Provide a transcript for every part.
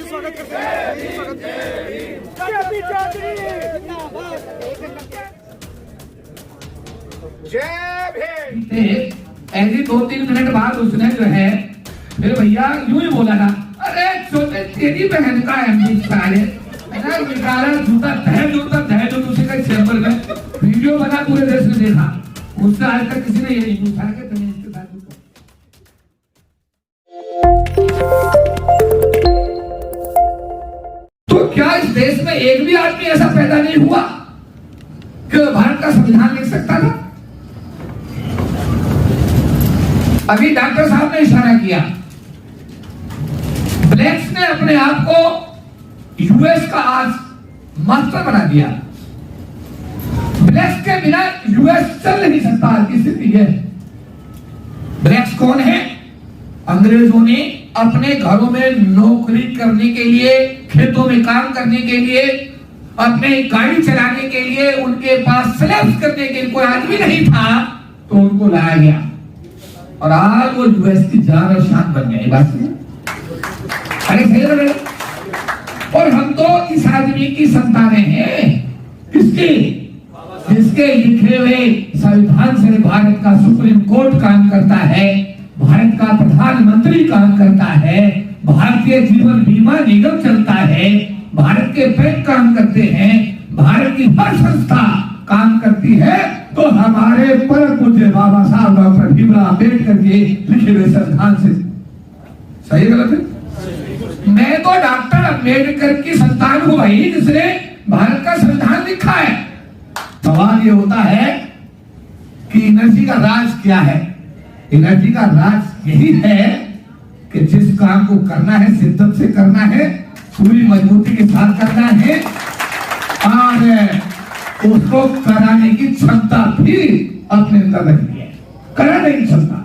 स्वागत करते हैं। ऐसी 2-3 मिनट बाद उसने जो है फिर भैया यूं ही बोला था, अरे छोटे तेरी बहन का एमडी सारे निकाला जूता तह दूसरे का चैम्बर में वीडियो बना पूरे देश में देखा। उससे आज तक किसी ने ये नहीं पूछा कि तुम्हें इसके साथ तो क्या इस देश में एक भी आदमी ऐसा पैदा नहीं हुआ कि भारत का संविधान लिख सकता था? अभी डॉक्टर साहब ने इशारा किया, ब्लैक्स ने अपने आप को यूएस का आज मास्टर बना दिया। ब्लैक्स के बिना यूएस चल नहीं सकता आज की स्थिति है। ब्लैक्स कौन है? अंग्रेजों ने अपने घरों में नौकरी करने के लिए, खेतों में काम करने के लिए, अपने गाड़ी चलाने के लिए, उनके पास स्लेव्स करने के लिए कोई आदमी नहीं था, तो उनको लाया गया और आज वो यूएस की जान और शान बन गए। बात अरे सही है। और हम तो इस आदमी की संतानें हैं। किसकी? जिसके लिखे हुए संविधान से भारत का सुप्रीम कोर्ट काम करता है, भारत का प्रधानमंत्री काम करता है, भारतीय जीवन बीमा निगम चलता है, भारत के बैंक काम करते हैं, भारत की हर संस्था काम करती है। तो हमारे परम पूज्य बाबा साहब डॉक्टर भीमराव अम्बेडकर के लिखे हुए संविधान से सही गलत है? मैं तो डॉक्टर अम्बेडकर की संतान हूं भाई, जिसने भारत का संविधान लिखा है। सवाल ये होता है कि एनर्जी का राज क्या है? एनर्जी का राज यही है कि जिस काम को करना है शिद्दत से करना है, पूरी मजबूती के साथ करना है और उसको कराने की क्षमता भी अपने अंदर रखनी है। कराने की क्षमता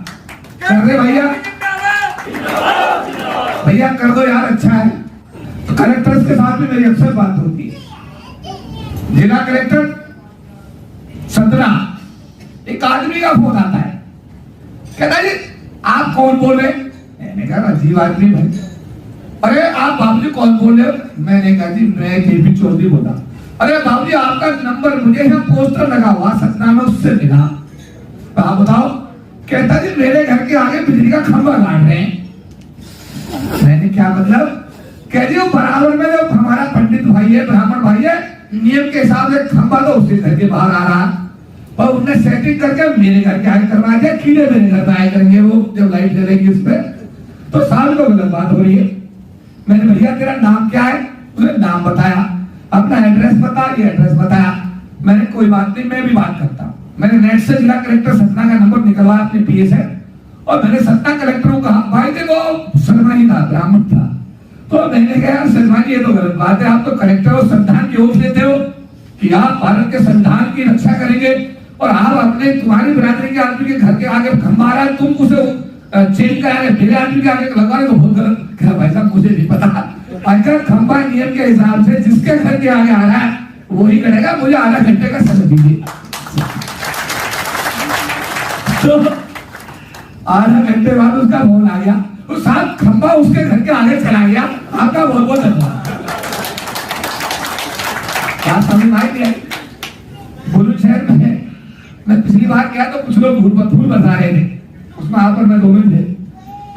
कर दे भैया कर दो यार, अच्छा है। तो कलेक्टर्स के साथ भी मेरी अक्सर बात होती है। जिला कलेक्टर 17, एक आदमी का फोन आता है, कहता जी आप कौन बोल रहे? मैंने कहा अजीब आदमी भाई। अरे आप बाबूजी कौन बोल रहे हो? मैंने कहा जी मैं केपी चौधरी बोला। अरे बाबूजी आपका नंबर मुझे यहाँ पोस्टर लगा हुआ सतना में, उससे मिला। तो आप बताओ। कहता जी मेरे घर के आगे बिजली का खंभा गाड़ रहे हैं। मैंने क्या मतलब? कह जी वो बराबर में जो हमारा पंडित भाई है, ब्राह्मण भाई है, नियम के हिसाब से खंभा तो उसके घर के बाहर आ रहा और उन्हें सेटिंग करके मेरे घर के आगे करवा दिया। कीड़े मेरे घर में आए करेंगे वो जब लाइट जलेगी उस पर। तो साल को गलत बात हो रही है। मैंने भैया तेरा नाम क्या है? उसने नाम बताया, अपना एड्रेस बता, ये एड्रेस बताया। मैंने कोई बात नहीं, मैं भी बात करता हूँ। मैंने नेट से जिला कलेक्टर सतना का नंबर निकलवाया अपने पीए से और मैंने सतना कलेक्टर को कहा भाई देखो शर्मा ही था, ब्राह्मण था। तो मैंने कहा यार शर्मा जी ये तो गलत बात है, आप तो कलेक्टर हो, संविधान की ओर देते हो कि आप भारत के संविधान की रक्षा करेंगे और आप अपने तुम्हारी बिरादरी के आदमी के घर के आगे खंभा रहा है, तुम उसे चेंज कराने मेरे आदमी के आगे लगा रहे तो बहुत गलत। क्या भाई साहब मुझे नहीं पता। अगर खंभा नियम के हिसाब से जिसके घर के आगे आ रहा है वही करेगा, मुझे आधा घंटे का समय दीजिए। तो आधा घंटे बाद उसका फोन आ गया, तो साथ खंभा उसके घर के आगे चला गया। आपका बहुत बहुत धन्यवाद। क्या समझ में आई? बुलंदशहर में मैं पिछली बार गया तो कुछ लोग फूल बता रहे थे, उसमें आप और मैं दोनों थे।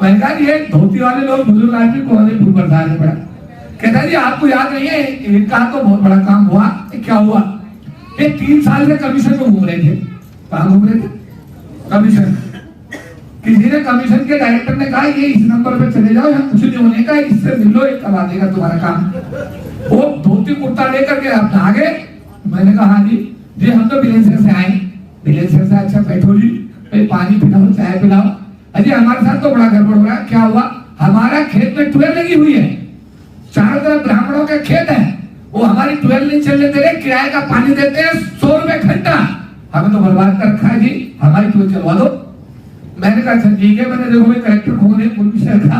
मैंने कहा ये धोती वाले लोग बुजुर्ग आदमी को फूल बरसाने पड़ा। कहता जी आपको याद नहीं है इनका तो बहुत बड़ा काम हुआ। क्या हुआ? ये 3 साल से कमीशन में घूम रहे थे। कहाँ घूम रहे थे? कमीशन। किसी ने कमीशन के डायरेक्टर ने कहा ये इस नंबर पे चले जाओ, यहाँ कुछ नहीं होने का, इससे मिल लो, एक करवा देगा तुम्हारा काम। वो धोती कुर्ता लेकर के अपना आगे। मैंने कहा हाँ जी हम तो बिलेसर से आए। बिलेसर से? अच्छा बैठो जी, पानी पिलाओ, चाय पिलाओ। अजय हमारे साथ तो बड़ा गड़बड़ हो रहा है। क्या हुआ? हमारा खेत में ट्यूबवेल लगी हुई है, चारों तरफ ब्राह्मणों के खेत है, वो हमारी ट्यूबवेल नहीं चलने दे रहे, किराए का पानी देते हैं 100 रुपए घंटा। हमें तो बर्बाद कर रखा है जी, हमारी ट्यूबवेल चलवा दो। मैंने कहा अच्छा ठीक है। मैंने देखो कलेक्टर कौन है? बुलंदशहर का।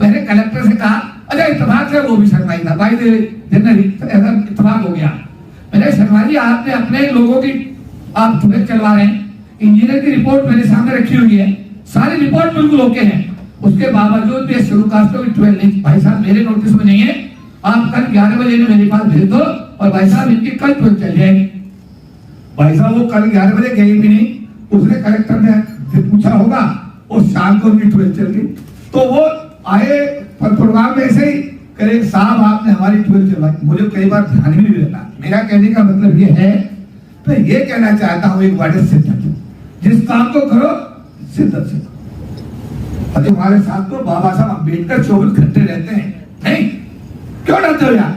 मैंने कलेक्टर से कहा अच्छा इत्तेफाक से वो भी शर्मा ही था भाई, ऐसा इत्तेफाक हो गया। मैंने शर्मा जी आपने अपने लोगों की आप ट्यूबवेल चलवा रहे हैं, इंजीनियर की रिपोर्ट मेरे सामने रखी हुई है, सारी रिपोर्ट बिल्कुल ओके है। उसके बावजूद भी शुरू कास्टों की 12 नहीं। भाई साहब मेरे नोटिस में नहीं है, आप कल 11 बजे मेरे पास भेज दो और भाई साहब इनकी कल 12 चल जाएगी। भाई साहब वो कल 11 बजे गई भी नहीं, उसने कलेक्टर ने पूछा होगा और शाम को उनकी 12 चल गई। तो वो आए प्रोग्राम में ऐसे ही करे, साहब आपने हमारी 12 चलवाई। मुझे कई बार ध्यान भी नहीं रहता। मेरा कहने का मतलब ये है, तो ये कहना चाहता हूं एक बार शिद्दत, जिस काम को करो शिद्दत से करो। और हमारे साथ तो बाबा साहब अम्बेडकर 24 घंटे रहते हैं, नहीं क्यों डरते हो यार?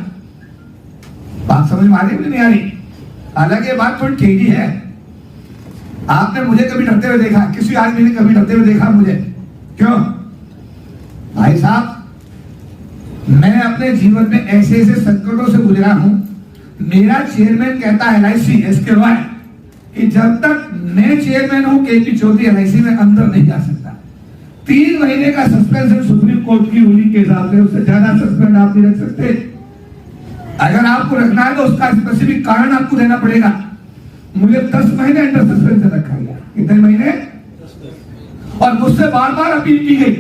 बात समझ में आ रही नहीं आ रही? हालांकि ये बात थोड़ी टेढ़ी है। आपने मुझे कभी डरते हुए देखा? किसी आदमी ने कभी डरते हुए देखा मुझे? क्यों भाई साहब, मैं अपने जीवन में ऐसे ऐसे संकटों से गुजरा हूं। मेरा चेयरमैन कहता है LIC SK रॉय कि जब तक मैं चेयरमैन हूं KP चौधरी LIC में अंदर नहीं जा सकता। 3 महीने का सस्पेंशन सुप्रीम कोर्ट की रूलिंग के हिसाब से, उससे ज्यादा सस्पेंड आप नहीं रख सकते। अगर आपको रखना है तो उसका स्पेसिफिक कारण आपको देना पड़ेगा। मुझे 10 महीने अंडर सस्पेंशन रखा गया। कितने महीने? और मुझसे बार बार अपील की गई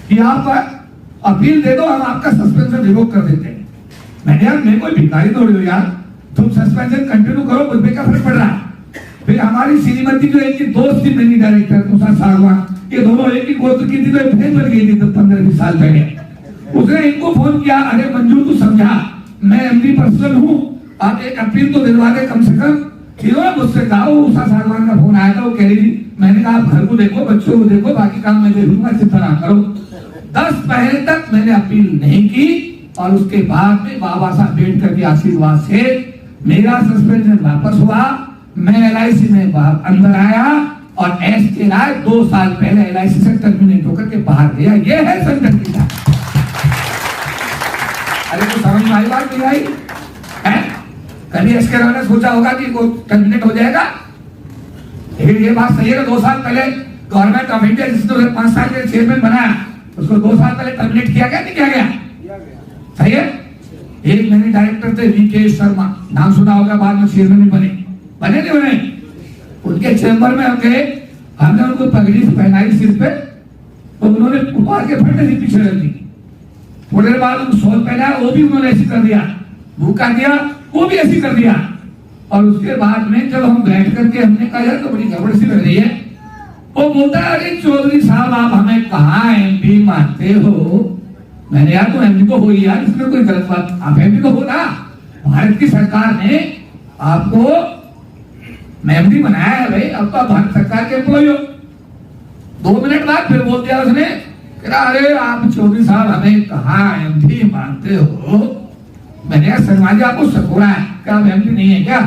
कि आप अपील दे दो, हम आपका सस्पेंशन रिवोक कर देते हैं। मैंने यार मैं कोई भिखारी थोड़ी हो यार, तुम सस्पेंशन कंटिन्यू करो, मुझ पे क्या फर्क पड़ रहा है? फिर हमारी श्रीमती जो एक दोस्त थी मेरी डायरेक्टर मुसा सागवान, ये दोनों एक ही गोत्र की थी, तो फिर बन गई थी 15-20 साल पहले। उसने इनको फोन किया, अरे मंजू तू समझा, मैं MD पर्सनल हूँ, आप एक अपील तो दिलवा दे कम से कम। मुझसे कहा, उषा सागवान का फोन आया था, वो कह रही थी, मैंने कहा आप घर को देखो, बच्चों को देखो, बाकी काम मैं देखूंगा, चिंता ना करो। 10 महीने तक मैंने अपील नहीं की और उसके बाद में बाबा साहब अम्बेडकर के आशीर्वाद से मेरा सस्पेंशन वापस हुआ। मैं LIC में अंदर आया और SK राय 2 साल पहले LIC से टर्मिनेट होकर के बाहर गया। ये है संगठन। अरे तो समझ में आई बात नहीं आई है? कभी SK राय ने सोचा होगा कि वो टर्मिनेट हो जाएगा? लेकिन ये बात सही है, 2 साल पहले गवर्नमेंट ऑफ इंडिया जिसने 5 साल के चेयरमैन बनाया, उसको 2 साल पहले टर्मिनेट किया गया नहीं किया गया? सही है। एक मैंने डायरेक्टर थे VK शर्मा, नाम सुना होगा, बाद में चेयरमैन बने नहीं बने? उनके चैम्बर में हम गए, हमने उनको पगड़ी पहनाई सिर पे, तो उन्होंने उतार के फट दी, पीछे रख दी। थोड़ी देर बाद उनको शॉल पहनाया, वो भी उन्होंने ऐसी कर दिया। भूखा दिया, वो भी ऐसी कर दिया। और उसके बाद में जब हम बैठ करके हमने कहा यार तो बड़ी गड़बड़ सी लग रही है, वो बोलता है अरे चौधरी साहब आप हमें कहाँ MP मानते हो? मैंने यार तो MD तो हो ही यार, इसमें कोई गलत बात? आप MD तो हो ना, भारत की सरकार ने आपको MD बनाया है भाई, अब तो भारत सरकार के एम्प्लॉय हो। 2 मिनट बाद फिर बोल दिया उसने, अरे आप चौधरी साहब हमें कहाँ MD मानते हो? मैंने यार शर्मा जी आपको सकोरा है क्या, आप MD नहीं है क्या?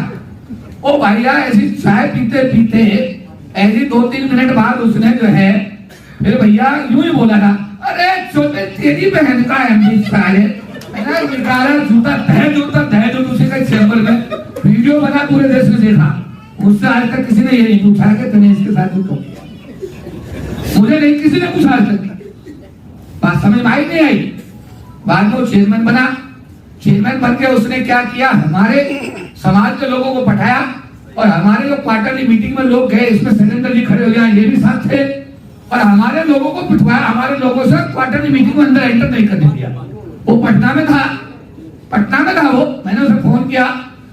ओ भाई यार ऐसी चाय पीते पीते ऐसी 2-3 मिनट बाद उसने जो है फिर भैया यूं ही बोला था, अरे छोटे तेरी बहन का MD साले, जूता दहेज दूसरे का चैम्बर में वीडियो बना, पूरे देश में देखा। उससे आज तक किसी ने ये नहीं पूछा कि तूने इसके साथ क्यों किया। मुझे नहीं किसी ने पूछा आज तक। बात समझ में आई नहीं आई? बाद में वो चेयरमैन बना। चेयरमैन बन के उसने क्या किया, हमारे समाज के लोगों को बैठाया और हमारे जो क्वार्टरली मीटिंग में लोग गए, इसमें सैलेंडर जी खड़े हो गए, ये भी साथ थे, और हमारे लोगों को पिटवाया। हमारे लोगों से क्वार्टरली मीटिंग में अंदर एंटर नहीं करने दिया। वो पटना में था वो। मैंने उसे फोन किया,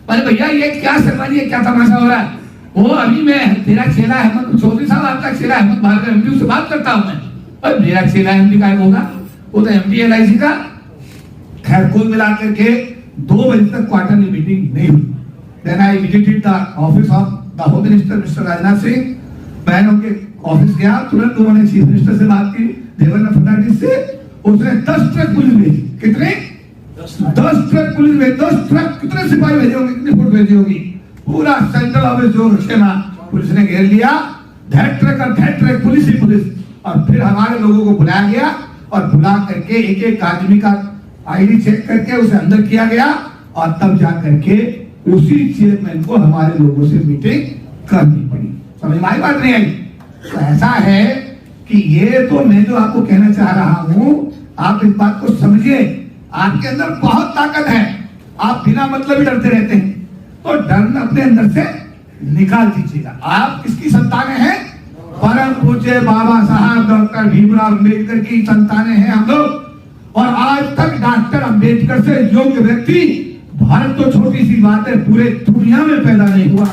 अरे भैया ये क्या शर्मा जी, क्या तमाशा हो रहा है? वो अभी मैं तेरा चेला अहमद चौधरी साहब, आपका चेला अहमद भार्गव MD से बात करता हूं मैं। और मेरा चेला MD का होगा, वो तो MD LIC का। खैर कुल मिलाकर के 2 बजे तक क्वार्टरली मीटिंग नहीं हुई। Then I visited the office of the home minister mister Rajnath Singh. मैं उनके ऑफिस गया, तुरंत उन्होंने चीफ मिनिस्टर से बात की, देवेंद्र फडणवीस से। उसने 10 ट्रक पुलिस भेजी। कितने? 10 ट्रक पुलिस भेजी। 10 ट्रक कितने सिपाही भेजे होंगे, कितनी फुट भेजी होगी? पूरा सेंट्रल ऑफिस जो रक्षेमा पुलिस ने घेर लिया। That truck police he police. और फिर हमारे लोगों को बुलाया गया और बुला करके एक एक आदमी का ID चेक करके उसे अंदर किया गया और तब जा करके उसी चेयरमैन को हमारे लोगों से मीटिंग करनी पड़ी। समझ में आई बात नहीं आई? तो ऐसा है कि ये तो मैं जो आपको कहना चाह रहा हूं, आप इस बात को समझिए। आपके अंदर बहुत ताकत है, आप बिना मतलब ही डरते रहते हैं, तो डर अपने अंदर से निकाल दीजिएगा। आप किसकी संतान हैं? परम पूज्य बाबा साहब डॉक्टर भीमराव अम्बेडकर की संतानें हैं हम लोग। और आज तक डॉक्टर अम्बेडकर से योग्य व्यक्ति, भारत तो छोटी सी बात है, पूरे दुनिया में पैदा नहीं हुआ।